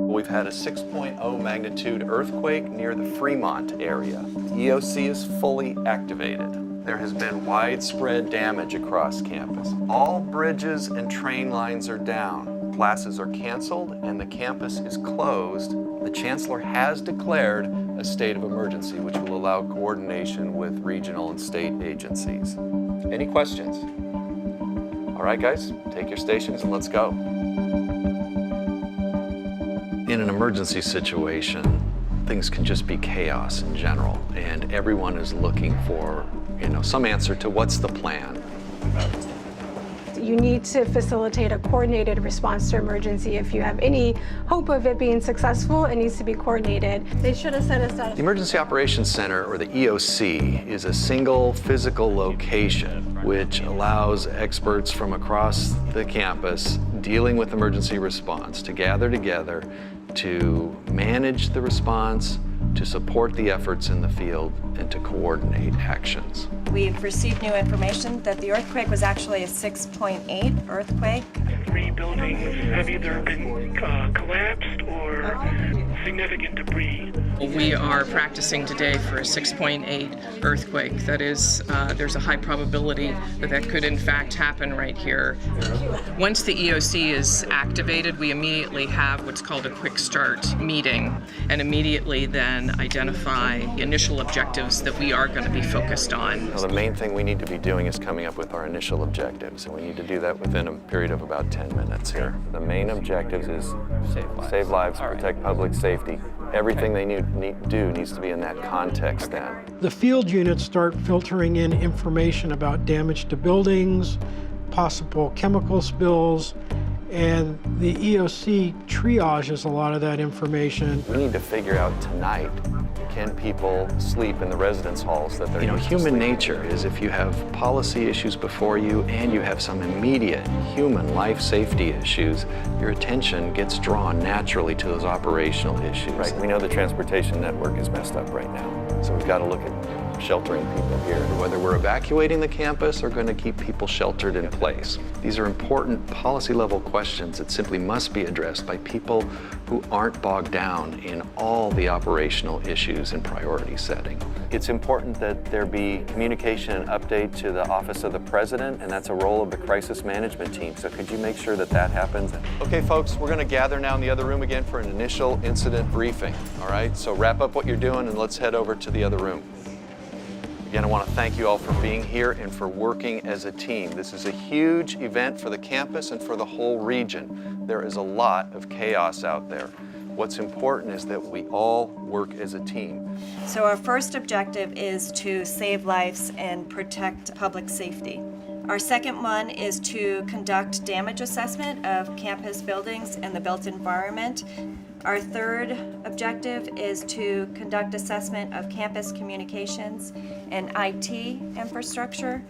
We've had a 6.0 magnitude earthquake near the Fremont area. EOC is fully activated. There has been widespread damage across campus. All bridges and train lines are down. Classes are canceled and the campus is closed. The Chancellor has declared a state of emergency, which will allow coordination with regional and state agencies. Any questions? All right, guys, take your stations and let's go. In an emergency situation, things can just be chaos in general, and everyone is looking for, some answer to what's the plan. You need to facilitate a coordinated response to emergency. If you have any hope of it being successful, it needs to be coordinated. They should have set us up. The Emergency Operations Center, or the EOC, is a single physical location which allows experts from across the campus dealing with emergency response to gather together to manage the response, to support the efforts in the field, and to coordinate actions. We've received new information that the earthquake was actually a 6.8 earthquake. 3 buildings have either been collapsed or significant debris. We are practicing today for a 6.8 earthquake. That is, there's a high probability that that could in fact happen right here. Once the EOC is activated, we immediately have what's called a quick start meeting, and immediately then identify initial objectives that we are going to be focused on. Well, the main thing we need to be doing is coming up with our initial objectives, and we need to do that within a period of about 10 minutes here. The main objectives is save lives, protect public safety. Everything they do needs to be in that context then. The field units start filtering in information about damage to buildings, possible chemical spills, and the EOC triages a lot of that information. We need to figure out tonight, can people sleep in the residence halls that they're used to Human sleeping? nature is if you have policy issues before you and you have some immediate human life safety issues, your attention gets drawn naturally to those operational issues. Right, we know the transportation network is messed up right now, so we've got to look at sheltering people here. Whether we're evacuating the campus or going to keep people sheltered in place. These are important policy level questions that simply must be addressed by people who aren't bogged down in all the operational issues and priority setting. It's important that there be communication and update to the Office of the President, and that's a role of the crisis management team. So could you make sure that that happens? Okay, folks, we're going to gather now in the other room again for an initial incident briefing. All right, so wrap up what you're doing and let's head over to the other room. Again, I want to thank you all for being here and for working as a team. This is a huge event for the campus and for the whole region. There is a lot of chaos out there. What's important is that we all work as a team. So our first objective is to save lives and protect public safety. Our second one is to conduct damage assessment of campus buildings and the built environment. Our third objective is to conduct assessment of campus communications and IT infrastructure.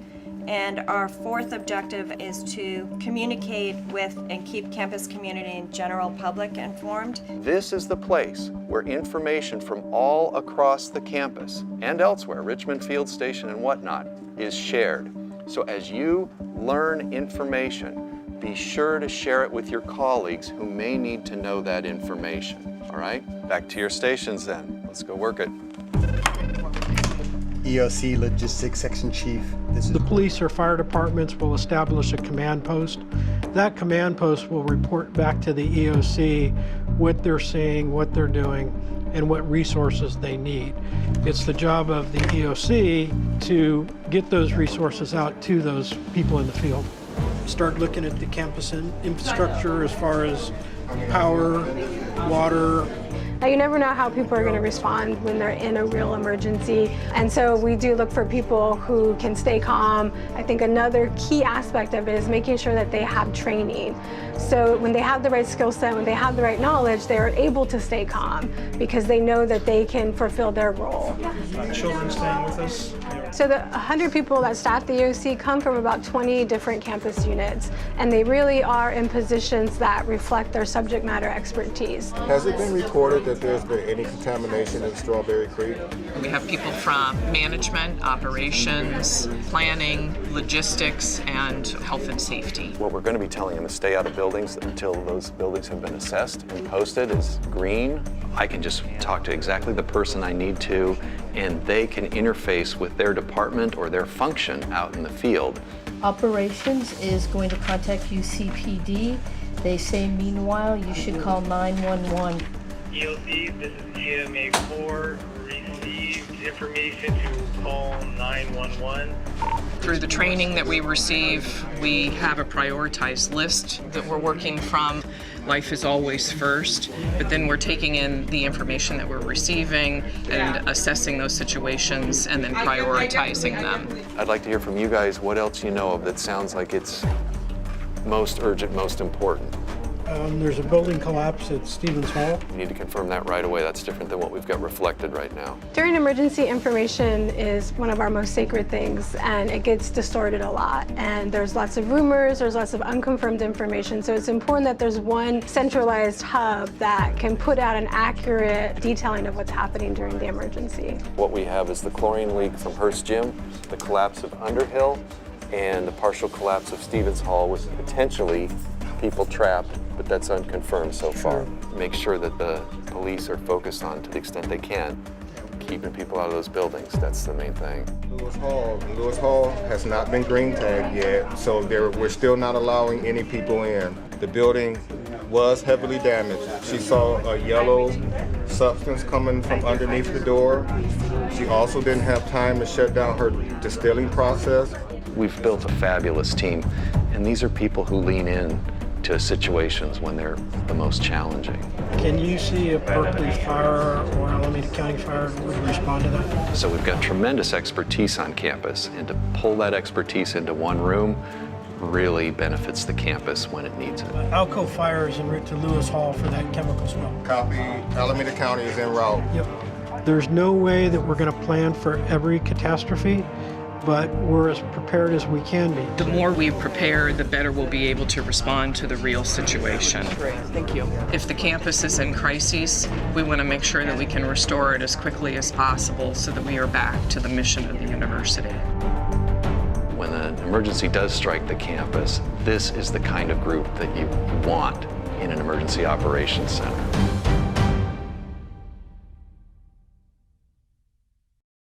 And our fourth objective is to communicate with and keep campus community and general public informed. This is the place where information from all across the campus and elsewhere, Richmond Field Station and whatnot, is shared. So as you learn information, be sure to share it with your colleagues who may need to know that information. All right? Back to your stations then. Let's go work it. EOC Logistics Section Chief. The police or fire departments will establish a command post. That command post will report back to the EOC what they're seeing, what they're doing, and what resources they need. It's the job of the EOC to get those resources out to those people in the field. Start looking at the campus infrastructure as far as power, water. Now, you never know how people are going to respond when they're in a real emergency. And so we do look for people who can stay calm. I think another key aspect of it is making sure that they have training. So when they have the right skill set, when they have the right knowledge, they are able to stay calm because they know that they can fulfill their role. Children staying with us. So the 100 people that staff the EOC come from about 20 different campus units, and they really are in positions that reflect their subject matter expertise. Has it been reported that there's been any contamination in Strawberry Creek? We have people from management, operations, planning, logistics and health and safety. What we're going to be telling them is stay out of buildings until those buildings have been assessed and posted as green. I can just talk to exactly the person I need to, and they can interface with their department or their function out in the field. Operations is going to contact UCPD. They say, meanwhile, you should call 911. EOC, this is EMA4. Received information to call 911. Through the training that we receive, we have a prioritized list that we're working from. Life is always first, but then we're taking in the information that we're receiving and assessing those situations and then prioritizing them. I'd like to hear from you guys what else you know of that sounds like it's most urgent, most important. There's a building collapse at Stevens Hall. You need to confirm that right away. That's different than what we've got reflected right now. During emergency, information is one of our most sacred things, and it gets distorted a lot. And there's lots of rumors, there's lots of unconfirmed information, so it's important that there's one centralized hub that can put out an accurate detailing of what's happening during the emergency. What we have is the chlorine leak from Hearst Gym, the collapse of Underhill, and the partial collapse of Stevens Hall with potentially people trapped, but that's unconfirmed so far. Make sure that the police are focused on, to the extent they can, keeping people out of those buildings. That's the main thing. Lewis Hall has not been green tagged yet, so we're still not allowing any people in. The building was heavily damaged. She saw a yellow substance coming from underneath the door. She also didn't have time to shut down her distilling process. We've built a fabulous team, and these are people who lean in to situations when they're the most challenging. Can you see if Berkeley Fire or Alameda County Fire would respond to that? So we've got tremendous expertise on campus, and to pull that expertise into one room really benefits the campus when it needs it. Alco Fire is en route to Lewis Hall for that chemical spill. Copy. Alameda County is en route. Yep. There's no way that we're going to plan for every catastrophe, but we're as prepared as we can be. The more we prepare, the better we'll be able to respond to the real situation. Great, thank you. If the campus is in crises, we want to make sure that we can restore it as quickly as possible so that we are back to the mission of the university. When an emergency does strike the campus, this is the kind of group that you want in an emergency operations center.